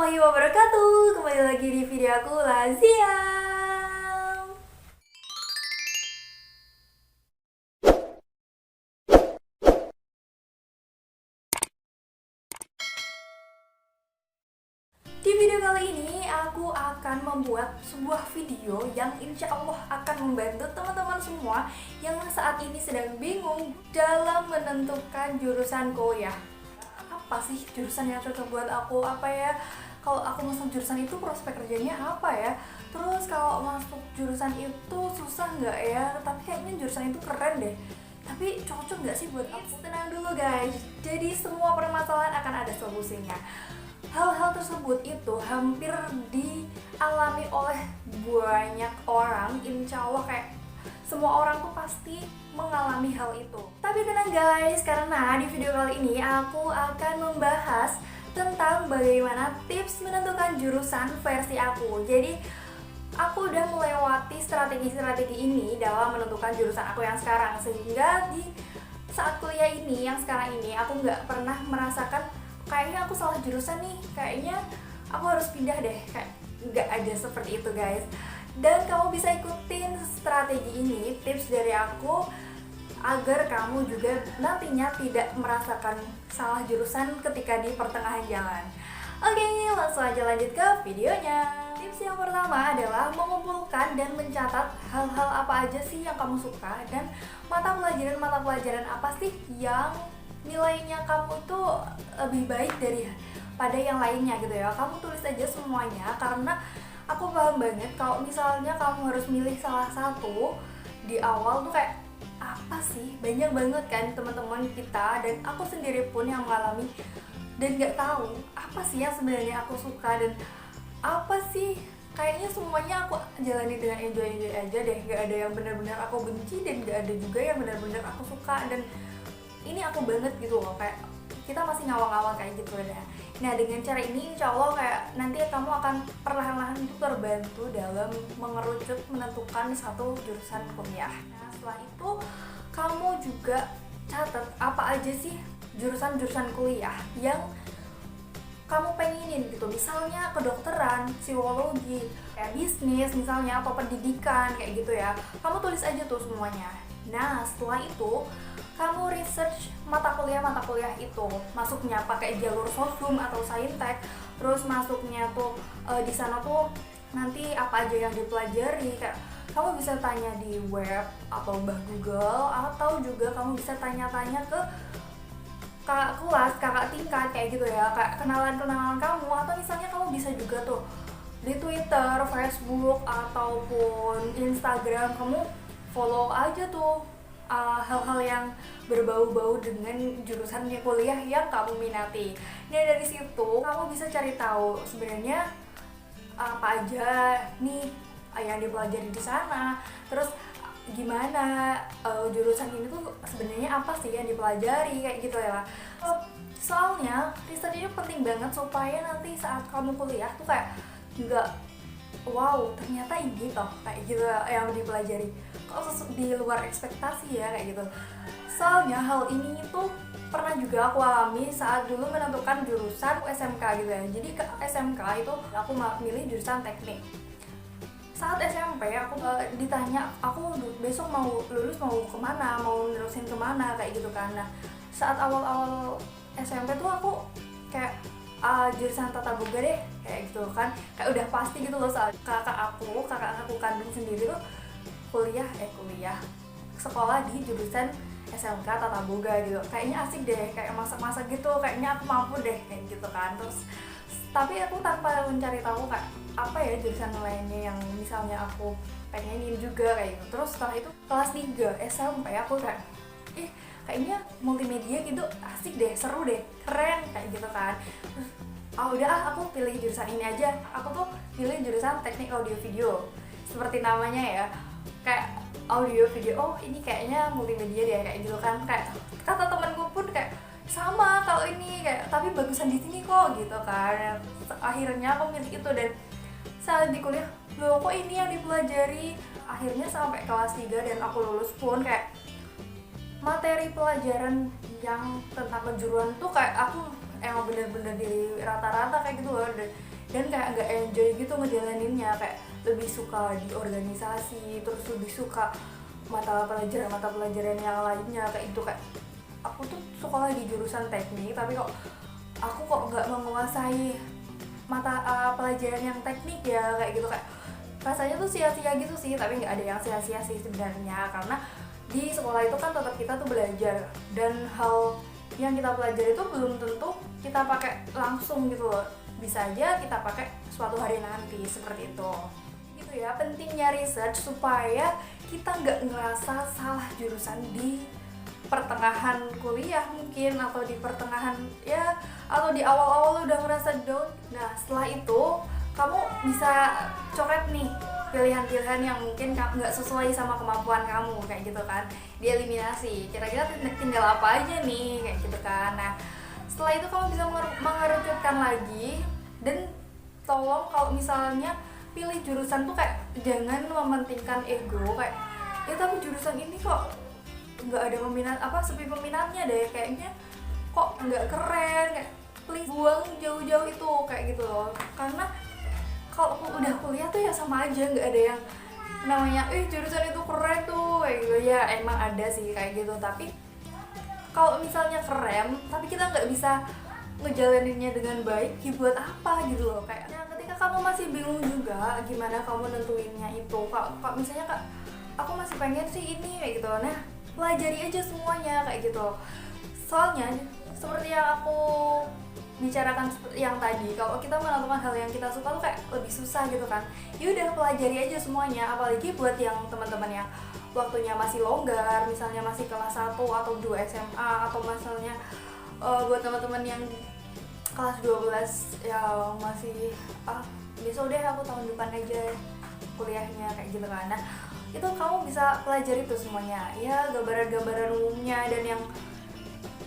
warahmatullahi wabarakatuh. Kembali lagi di video aku Lazia. Di video kali ini aku akan membuat sebuah video yang insya Allah akan membantu teman-teman semua yang saat ini sedang bingung dalam menentukan jurusan kuliah. Apa sih jurusan yang cocok buat aku? Apa ya? Kalau aku masuk jurusan itu prospek kerjanya apa ya? Terus kalau masuk jurusan itu susah nggak ya? Tapi kayaknya jurusan itu keren deh. Tapi cocok nggak sih buat aku? Tenang dulu guys. Jadi semua permasalahan akan ada solusinya. Hal-hal tersebut itu hampir dialami oleh banyak orang. Insya Allah kayak semua orang tuh pasti mengalami hal itu. Tapi tenang guys, karena di video kali ini aku akan membahas tentang bagaimana tips menentukan jurusan versi aku. Jadi aku udah melewati strategi-strategi ini dalam menentukan jurusan aku yang sekarang, sehingga di saat kuliah ini yang sekarang ini aku nggak pernah merasakan kayaknya aku salah jurusan nih, kayaknya aku harus pindah deh, kayak nggak ada seperti itu guys. Dan kamu bisa ikutin strategi ini, tips dari aku, agar kamu juga nantinya tidak merasakan salah jurusan ketika di pertengahan jalan. Oke, langsung aja lanjut ke videonya. Tips yang pertama adalah mengumpulkan dan mencatat hal-hal apa aja sih yang kamu suka, dan mata pelajaran apa sih yang nilainya kamu tuh lebih baik daripada yang lainnya gitu ya. Kamu tulis aja semuanya, karena aku paham banget kalau misalnya kamu harus milih salah satu di awal tuh kayak apa sih, banyak banget kan teman-teman kita dan aku sendiri pun yang mengalami dan nggak tahu apa sih yang sebenarnya aku suka dan apa sih, kayaknya semuanya aku jalani dengan enjoy aja deh, nggak ada yang benar-benar aku benci dan nggak ada juga yang benar-benar aku suka, dan ini aku banget gitu loh, kayak kita masih ngawang-ngawang kayak gitu ya. Nah dengan cara ini insya Allah kayak nanti kamu akan perlahan-lahan itu terbantu dalam mengerucut menentukan satu jurusan kuliah. Nah setelah itu kamu juga catat apa aja sih jurusan-jurusan kuliah yang kamu pengenin gitu, misalnya kedokteran, psikologi, kayak bisnis misalnya, atau pendidikan kayak gitu ya. Kamu tulis aja tuh semuanya. Nah setelah itu kamu research mata kuliah itu, masuknya pakai jalur sosum atau saintek, terus masuknya tuh di sana tuh nanti apa aja yang dipelajari, kayak kamu bisa tanya di web atau Google, atau juga kamu bisa tanya-tanya ke kakak kelas, kakak tingkat kayak gitu ya, kayak kenalan-kenalan kamu, atau misalnya kamu bisa juga tuh di Twitter, Facebook, ataupun Instagram, kamu follow aja tuh hal-hal yang berbau-bau dengan jurusan kuliah yang kamu minati. Nah dari situ kamu bisa cari tahu sebenarnya apa aja nih yang dipelajari di sana, terus gimana jurusan ini tuh sebenarnya apa sih yang dipelajari kayak gitu ya. Soalnya riset ini penting banget supaya nanti saat kamu kuliah tuh kayak nggak wow ternyata ini toh kayak gitu yang dipelajari, kok di luar ekspektasi ya kayak gitu. Soalnya hal ini tuh pernah juga aku alami saat dulu menentukan jurusan SMK gitu ya. Jadi ke SMK itu aku milih jurusan teknik. Saat SMP aku ditanya aku besok mau lulus mau kemana, mau nerusin kemana kayak gitu kan. Nah saat awal-awal SMP tuh aku kayak jurusan tata boga deh kayak gitu kan, kayak udah pasti gitu loh. Soal kakak aku kandung sendiri tuh kuliah sekolah di jurusan SMK tata boga gitu, kayaknya asik deh, kayak masak-masak gitu, kayaknya aku mampu deh kayak gitu kan. Terus tapi aku tanpa mencari tahu kayak apa ya jurusan lainnya yang misalnya aku pengenin juga kayak gitu. Terus setelah itu kelas 3 SMP aku kayak kayaknya multimedia gitu asik deh, seru deh, keren kayak gitu kan. Terus udah aku pilih jurusan ini aja. Aku tuh pilih jurusan teknik audio video seperti namanya ya, kayak audio video, ini kayaknya multimedia deh kayak gitu kan. Kayak kata temanku pun kayak sama kalau ini, kayak tapi bagusan di sini kok gitu kan. Akhirnya aku milih itu, dan saat di kuliah loh kok ini yang dipelajari. Akhirnya sampai kelas 3 dan aku lulus pun kayak materi pelajaran yang tentang kejuruan tuh kayak aku emang bener-bener di rata-rata kayak gitu loh. Dan dan kayak nggak enjoy gitu ngejalaninnya, kayak lebih suka di organisasi, terus lebih suka mata pelajaran yang lainnya kayak itu. Kayak aku tuh sekolah di jurusan teknik tapi aku kok nggak menguasai mata pelajaran yang teknik ya, kayak gitu. Kayak rasanya tuh sia-sia gitu sih, tapi nggak ada yang sia-sia sih sebenarnya, karena di sekolah itu kan tetap kita tuh belajar, dan hal yang kita pelajari itu belum tentu kita pakai langsung gitu loh, bisa aja kita pakai suatu hari nanti, seperti itu gitu ya. Pentingnya research supaya kita nggak ngerasa salah jurusan di pertengahan kuliah mungkin, atau di pertengahan ya, atau di awal-awal udah ngerasa down. Nah setelah itu kamu bisa coret nih pilihan-pilihan yang mungkin nggak sesuai sama kemampuan kamu, kayak gitu kan, dieliminasi. Kira-kira tinggal apa aja nih, kayak gitu kan. Nah setelah itu kamu bisa mengerucutkan lagi, dan tolong kalau misalnya pilih jurusan tuh kayak jangan mementingkan ego, kayak ya tapi jurusan ini kok nggak ada peminat, sepi peminatnya deh, kayaknya kok nggak keren, kayak please buang jauh-jauh itu, kayak gitu loh. Karena kalau udah kuliah tuh ya sama aja, nggak ada yang namanya jurusan itu keren tuh, kayak gitu ya. Emang ada sih kayak gitu, tapi kalau misalnya keren tapi kita nggak bisa ngejalaninnya dengan baik, ya buat apa gitu loh. Kayak ketika kamu masih bingung juga gimana kamu nentuinnya itu, kalau misalnya aku masih pengen sih ini, kayak gitu. Nah pelajari aja semuanya, kayak gitu. Soalnya seperti yang aku bicarakan yang tadi, kalau kita menentukan hal yang kita suka tuh kayak lebih susah gitu kan. Ya udah pelajari aja semuanya, apalagi buat yang teman-teman yang waktunya masih longgar, misalnya masih kelas 1 atau 2 SMA, atau misalnya buat teman-teman yang kelas 12 yang masih besok deh aku tahun depan aja kuliahnya, kayak gitu kan. Nah itu kamu bisa pelajari tuh semuanya ya, gambaran-gambaran umumnya, dan yang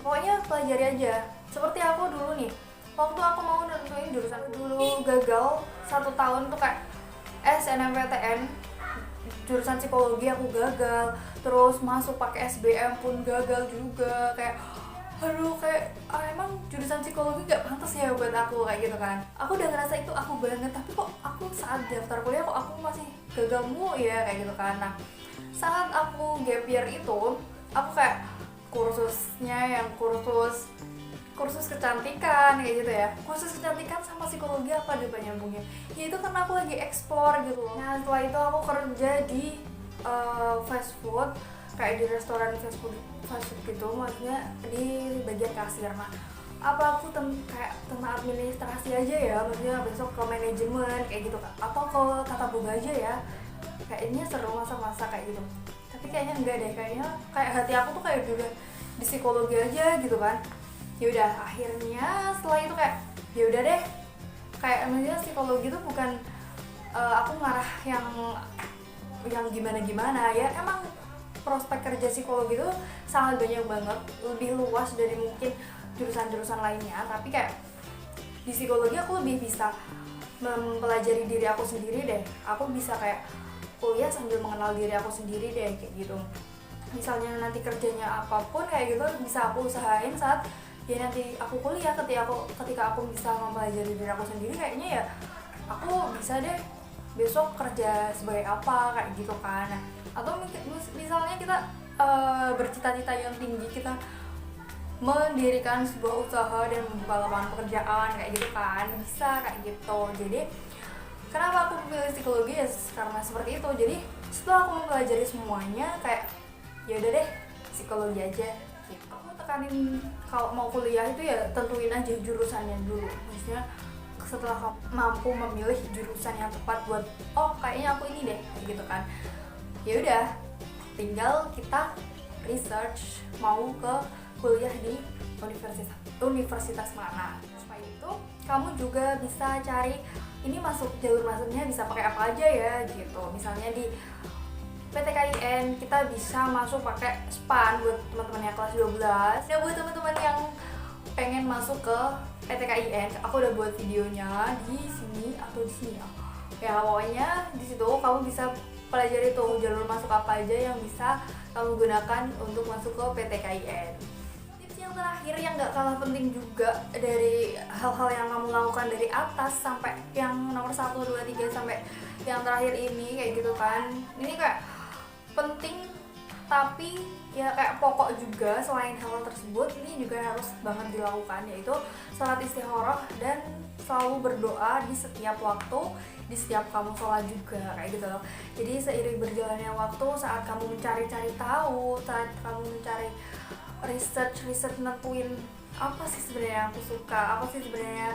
pokoknya pelajari aja. Seperti aku dulu nih, waktu aku mau nentuin jurusan, dulu gagal 1 tahun tuh kayak SNMPTN jurusan psikologi aku gagal, terus masuk pakai SBM pun gagal juga. Kayak aduh, kayak emang jurusan psikologi gak pantas ya buat aku, kayak gitu kan. Aku udah ngerasa itu aku banget, tapi kok aku saat daftar kuliah kok aku masih gagal mulu ya, kayak gitu kan. Nah saat aku gap year itu, aku kayak kursusnya yang kursus kecantikan, kayak gitu ya. Kursus kecantikan sama psikologi apa ada nyambungnya? Ya itu karena aku lagi explore gitu loh. Nah setelah itu aku kerja di fast food, kayak di restoran fast food gitu, maksudnya di bagian kasir. Nah aku kayak tentang administrasi aja ya, maksudnya besok ke manajemen kayak gitu, atau ke tata boga aja ya, kayaknya seru masa-masa kayak gitu. Tapi kayaknya enggak deh, kayaknya kayak hati aku tuh kayak udah di psikologi aja gitu kan. Ya udah, akhirnya setelah itu kayak ya udah deh, kayak maksudnya psikologi itu bukan aku ngarah yang gimana ya. Emang prospek kerja psikologi itu sangat banyak banget, lebih luas dari mungkin jurusan-jurusan lainnya, tapi kayak di psikologi aku lebih bisa mempelajari diri aku sendiri deh. Aku bisa kayak kuliah sambil mengenal diri aku sendiri deh, kayak gitu. Misalnya nanti kerjanya apapun kayak gitu bisa aku usahain saat ya nanti aku kuliah. Ketika aku bisa mempelajari diri aku sendiri, kayaknya ya aku bisa deh besok kerja sebagai apa, kayak gitu kan. Nah, atau misalnya kita bercita-cita yang tinggi, kita mendirikan sebuah usaha dan membuka lapangan pekerjaan, kayak gitu kan, bisa kayak gitu. Jadi kenapa aku memilih psikologi ya karena seperti itu. Jadi setelah aku mempelajari semuanya, kayak ya udah deh psikologi aja gitu. Aku tekanin kalau mau kuliah itu ya tentuin aja jurusannya dulu, maksudnya setelah kamu mampu memilih jurusan yang tepat buat kayaknya aku ini deh, kayak gitu kan. Ya udah, tinggal kita research mau ke kuliah di universitas mana. Supaya itu kamu juga bisa cari ini jalur masuknya bisa pakai apa aja ya gitu. Misalnya di PTKIN kita bisa masuk pakai SPAN buat teman-teman yang kelas 12. Ya buat teman-teman yang pengen masuk ke PTKIN, aku udah buat videonya di sini atau di sini ya. Ya pokoknya di situ kamu bisa pelajari tuh jalur masuk apa aja yang bisa kamu gunakan untuk masuk ke PTKIN. Tips yang terakhir yang gak kalah penting juga dari hal-hal yang kamu lakukan dari atas sampai yang nomor 1, 2, 3 sampai yang terakhir ini kayak gitu kan. Ini kayak penting tapi ya kayak pokok juga. Selain hal tersebut ini juga harus banget dilakukan, yaitu salat istikharah dan selalu berdoa di setiap waktu, di setiap kamu sholat juga kayak gitu loh. Jadi seiring berjalannya waktu, saat kamu mencari-cari tahu, saat kamu mencari research nentuin apa sih sebenarnya yang aku suka, apa sih sebenarnya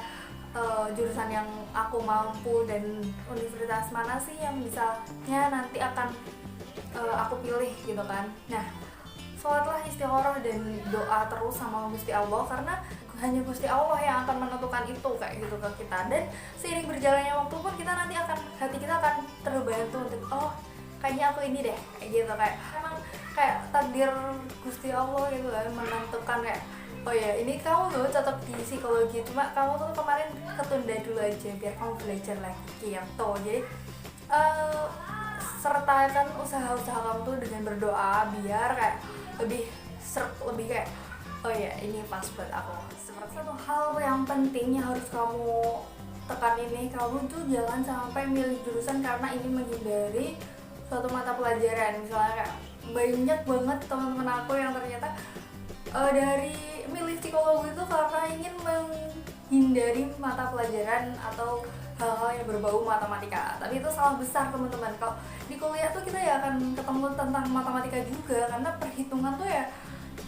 jurusan yang aku mampu, dan universitas mana sih yang misalnya nanti akan aku pilih gitu kan. Nah, sholatlah istikharah dan doa terus sama Gusti Allah, karena hanya Gusti Allah yang akan menentukan itu kayak gitu ke kita. Dan seiring berjalannya waktu pun kita nanti akan, hati kita akan terbantu untuk kayaknya aku ini deh kayak gitu. Kayak emang kayak takdir Gusti Allah gitu kan, menentukan kayak oh ya ini kamu tuh cocok di psikologi, cuma kamu tuh kemarin ketunda dulu aja biar kamu belajar lagi gitu. Jadi sertakan usaha-usaha kamu tuh dengan berdoa biar kayak lebih kayak oh ya ini pas buat aku. Seperti satu hal yang penting yang harus kamu tekan ini, kamu tuh jangan sampai milih jurusan karena ingin menghindari suatu mata pelajaran. Misalnya kayak banyak banget teman-teman aku yang ternyata dari milih psikologi itu karena ingin menghindari mata pelajaran atau hal-hal yang berbau matematika. Tapi itu salah besar teman-teman. Kalau di kuliah tuh kita ya akan ketemu tentang matematika juga, karena perhitungan tuh ya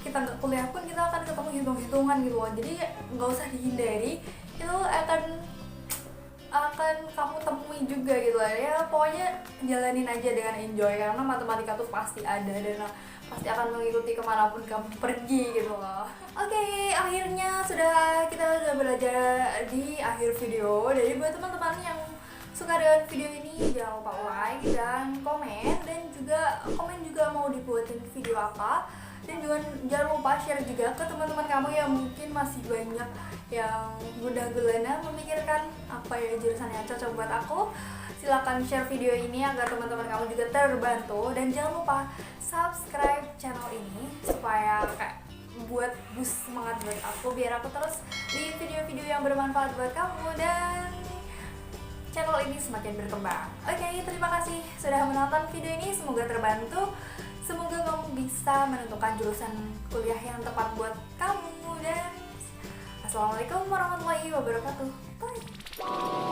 kita nggak kuliah pun kita akan ketemu hitung-hitungan gitu loh. Jadi nggak usah dihindari, itu akan kamu temui juga gitu lah ya. Pokoknya jalanin aja dengan enjoy, karena matematika tuh pasti ada dan pasti akan mengikuti kemanapun kamu pergi gitu loh. Oke, akhirnya kita udah belajar di akhir video. Jadi buat teman-teman yang suka dengan video ini, jangan lupa like dan komen, dan juga komen juga mau dibuatin video apa. Dan juga jangan lupa share juga ke teman-teman kamu yang mungkin masih banyak yang gundah gulana memikirkan apa ya jurusan yang cocok buat aku. Silahkan share video ini agar teman-teman kamu juga terbantu, dan jangan lupa subscribe channel ini supaya kayak buat boost semangat buat aku biar aku terus di video-video yang bermanfaat buat kamu dan channel ini semakin berkembang. Oke, terima kasih sudah menonton video ini, semoga terbantu. Semoga kamu bisa menentukan jurusan kuliah yang tepat buat kamu, dan assalamualaikum warahmatullahi wabarakatuh. Bye.